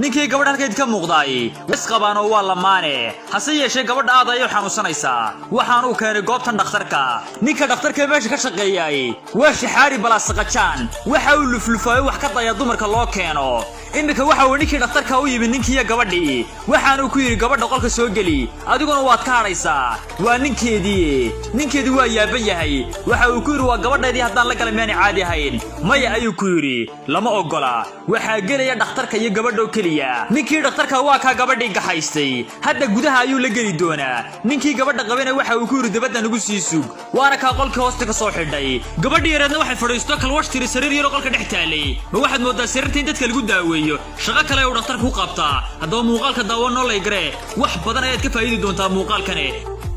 ninkii gabadh halkeed ka muuqday wasqabaan oo waa lamaane hase yeeshee gabadha aad ay xanuunsanaysaa waxaan uu keenay goobtan dhakhtarka ninka dhakhtarka meesha ka shaqeeyay waa shixaari balaasaqajaan waxa uu luflufay wax ka daya dumarka loo keeno imika waxa uu ninkii dhakhtarka u yimid ninkii gabadhii waxaan uu ku yiri gabadha qolka soo gali adiguna waad ka haraysaa waa ninkeedii waa yaaban yahay waxa uu ku yiri waa gabadheedii haddaan la galay meel caadi ahayn maya ayuu ku yiri lama ogola waxa gelaya dhakhtarka iyo gabadho kaliya ninkii dhakhtarka waa ka gabadhii gaxaystay hadda gudaha ayuu la geli doonaa ninkii gabadha qabana waxa uu ku yiri dabada nagu sii sug waana ka qolka hoosta ka soo xidhay gabadhii yareedna waxay fadhiisto kalwashtiri sariir yar qolka dhex taalay ma waxaad moodaa sariirta in dadka lagu daaweeyo shaqo kale oo dhakhtarku qabta haddaba muuqaalka daawan oo leegre wax badan ayaad ka faa'iidi doontaa muuqaalkani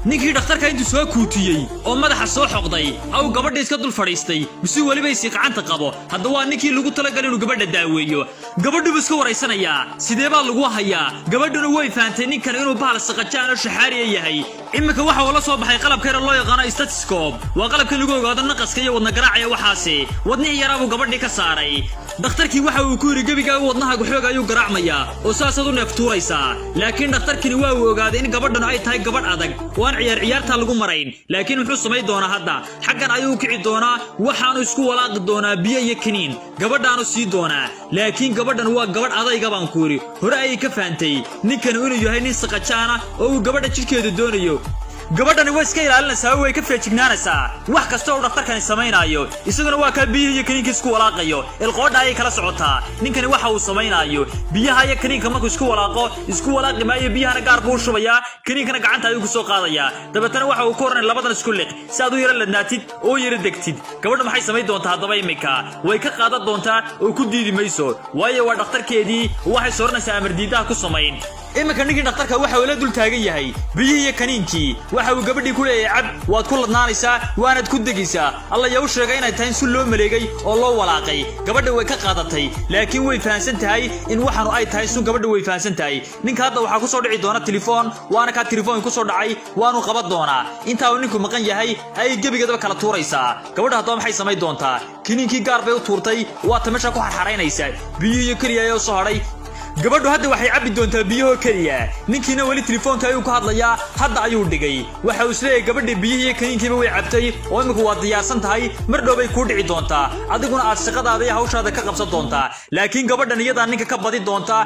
ninkii dhakhtarka intuu soo kuutiyay oo madaxa soo xoqday aw gabadhii iska dul fadhiistay bisi waliba si qacanta qabo hadda waa ninkii lagu talagalay inuu gabadha daaweeyo gabadhu iska waraysanaya sidee baa lagu hayaa gabadhuna way faantay ninkan inuu bahal saqajaan oo shaxaari yahay imika waxa uu la soo baxay qalabka yar loo yaqaan stethoscope waa qalabka lagu ogaado naqaska iyo wadna garaaca waxaasi wadnihii yar buu gabadhii ka saaray dhakhtarkii waxa uu ku yiri gabiga wadnaha xoog ayuu garaacmaya oo saasad u neeftuuraysa laakiin dhakhtarkii waa uu ogaaday in gabadhan ay tahay gabadh adag waan ciyaarta lagu marayn laakiin wuxuu samay doonaa hadda xaqan ayuu kici doonaa waxaanu isku walaaqi doonaa biyo iyo kaniin gabadhaanu sii doonaa laakiin gabadhan waa gabadh adayga baan ku yiri hore ay ka faantay ninkan inuu yahay nin saqajaana oo uu gabadha jidkeeda doonayo gabadhani way iska ilaalinaysaa way ka feejignaanaysaa wax kasta oo dhakhtarkani samaynayo isaguna waa ka biyo iyo kaniinka isku walaaqayo ilqoodha ay kala socotaa ninkani waxa uu samaynayo biyaha iyo kaniinka markuu isku walaaqi maayo biyahana gaar buu shubayaa kaniinkana gacanta ayuu ku soo qaadayaa dabeetana waxa uu ku oranay labadan isku liq si aad u yara ladnaatid oo yara degtid gabadha maxay samay doontaa haddaba imika way ka qaadan doontaa oo ku diidi mayso waayo waa dhakhtarkeedii waxay sooranaysaa amar diidaha ku samayn imika ninkii dhakhtarka waxa uu la dul taagan yahay biyihii iyo kaniinkii waxa uu gabadhii ku leeyahay cab waad ku ladnaanaysaa waanad ku degaysaa alla yaa u sheegay inay tahay si loo maleegay oo loo walaaqay gabadha way ka qaadatay laakiin way fahansan tahay in waxaanu ay tahay sun gabadha way fahansan tahay ninka hadda waxa ku soo dhici doona telefoon waana ka telefoon ku soo dhacay waanu qaban doonaa inta uu ninku maqan yahay ay gabigeedaba kala tuuraysaa gabadha hadda maxay samay doontaa kaniinkii gaar bay u tuurtay waa tamasha ku xarxaraynaysaa biyo iyo kaliya ay soo haray gabadhu hadda waxay cabbi doontaa biyaha kaliya ninkiina wali telefoonka ayuu ku hadlayaa hadda ayuu dhigay waxa uu isleeyahay gabadha biyihii kaniinkiiba way cabtay oo imika waa diyaarsan tahay mar dhow bay ku dhici doontaa adiguna aad shaqadaada iyo hawshaada ka qabsan doontaa laakiin gabadhan iyada ninka ka badi doontaa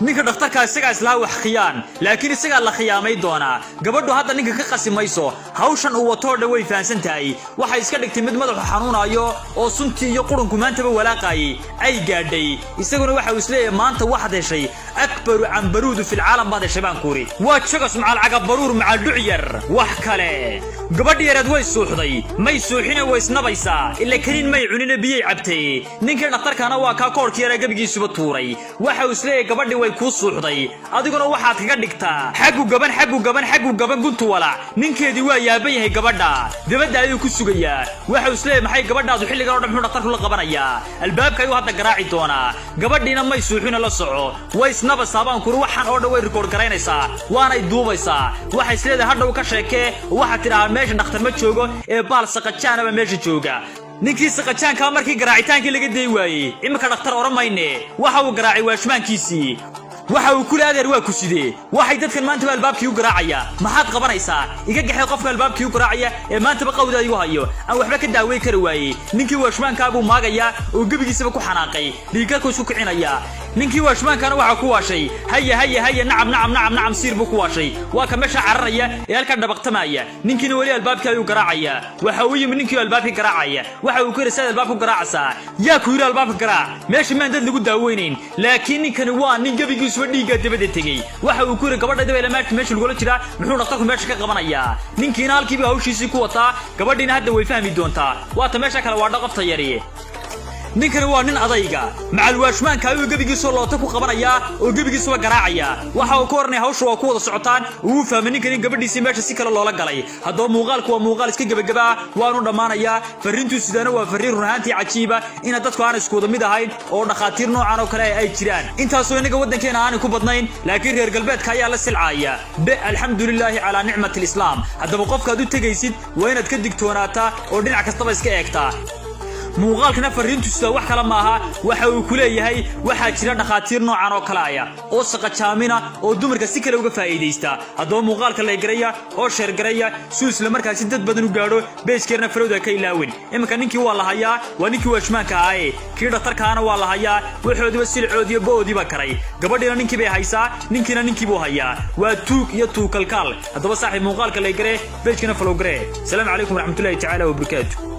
ninka dhakhtarka isaga islaa wax khiyaan laakiin isaga la khiyaamay doona gabadhu hadda ninka ka qasimayso hawshan uu wato way fahansan tahay waxay iska dhigtay mid madax xanuunayo oo sunti iyo qurunku maantaba walaaqay ay gaadhay isaguna waxa uu isleeyahay maanta wax heshay أكبر عنبرود في العالم بعد شبان كوري واتشقص مع العقب برور مع الدعير وحكاله قبل يرد ويسوحضي ما يسوحين ويسنبيسا إلا كنين ما يعونين بيه عبتي نينكر نختار كان واكا كوركي رقبكي سبطوري waxa uu isleeyahay gabadhii way ku suuxday adiguna waxaad kaga dhigtaa xagu gaban guntu wala ninkeedii waa yaabay yahay gabadha dibadda ayuu ku sugayaa waxa uu isleeyahay maxay gabadhaadu xilligan oo dhan muxuu dhakhtarku la qabanayaa albaabka ayuu hadda garaaci doonaa gabadhiina may suuxina la soco way isnaba saabaan kuru waxaan oo dhan way record garaynaysaa waana ay duubaysaa waxa isleedahay hadhow ka sheekee waxa tiraa meesha dhakhtar ma joogo ee baal saqajaanaba meesha jooga ninkii saqajaanka markii garaacitaankii laga day waayay imika dhakhtar oramayne waxa uu garaacay waashmaankiisii waxa uu kula adeer waa ku sidee waxay dadkan maanta albaabkii u garaacaya maxaad qabanaysaa iga gaxay qofka albaabkii u garaacaya ee maanta ba qawda ayuu hayo aan waxba ka daaway kar waayay ninkii waashmaankaagu maagaya oo gabigiisaba ku xanaaqay dhiigga ku isku kicinaya ninkii waashmaankana waxa ku waashay haya nacam siir buu ku waashay waa ka meesha cararaya ee halka dhabaqtamaya ninkiina wali albaabkii ayuu garaacaya waxa uu yimid ninkii albaabkii garaacaya waxa uu ku yiri albaabku garaacasa yaa ku yiri albaabka garaac meesha maan dad lagu daaweynayn laakiin ninkani waa nin gabigiisu dhiiga dibadda tagay waxa uu ku yiri gabadha dibay lamaadka meesha lagu jira muxuu dhakhtarku meesha ka qabanaya ninkiina halkiiba hawshiisii ku wataa gabadhiina hadda way fahmi doontaa waa ta meesha kale waa dhaqafta yari ninkan waa nin adayga macal waashmaanka ayuu gabigiisa loota ku qabanaya oo gabigiisa garaacaya waxa uu ku ornay hawshu waa ku wada socotaan uu fahmay ninkan gabadhiisa meesha si kale loola galay hadoo muuqaalku waa muuqaal iska gabagaba waanu dhamaanaya fariintu sidana waa fariin runaantii cajiiba in dadku aan isku wada mid ahayn oo dhaqaatiir noocan oo kale ay jiraan intaas oo inaga wadankeena aan ku badnayn laakiin reer galbeedka ayaa la silcaaya alxamdulillaah ala nicmatil islaam hadaba qofka aad u tagaysid waa inaad ka digtoonaata oo dhinac kastaba iska eegtaa muuqaalkana fariintu sida wax kala maaha waxa uu ku leeyahay waxa jira dhaqaatiir noocan oo kale ah oo saqajaamina oo dumarka si kale uga faa'iideysta hadoo muuqaalka la garaya oo sheer garaya si isla markaas dad badan u gaadho beeskeerna farowda ka ilaawin imka ninkii waa la hayaa waa ninkii waashmaanka ah kii dhaqtarkaana waa la hayaa wuxuudiba silcoodiyo boodiba karay gabadhina ninkii bay haysaa ninkiina ninkii buu hayaa waa tuug iyo tuukalkaal hadaba saaxiib muuqaalka la garee beeskana follow garee salaam calaykum warahmatullaahi ta'ala wa barakaatuh